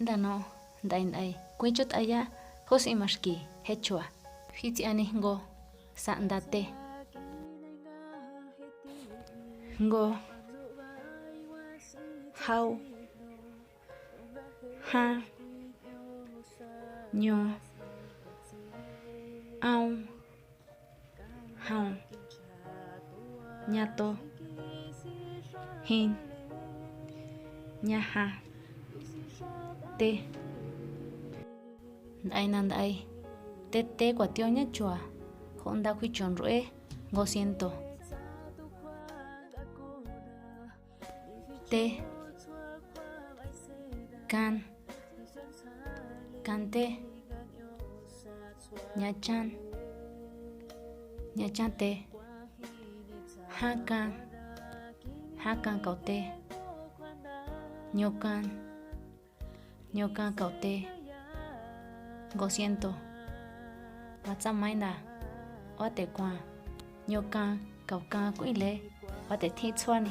đã nó đại này quay chút ai ya khó sĩ mà ski hết chua khi chị anh ngô sẵn đa tê ngô hao ha nhô ao hao nhà tô hin nhà ha tê ai nan ai tê tê quả tiêu nhất chùa không đã quy chuẩn rồi ngô siento tê can tê nhà chan tê ha can cầu tê nhô can cầu tê ngô siento và chăm mai nà ở tề qua nhô can cầu ca cũng lệ ở tề thi xuân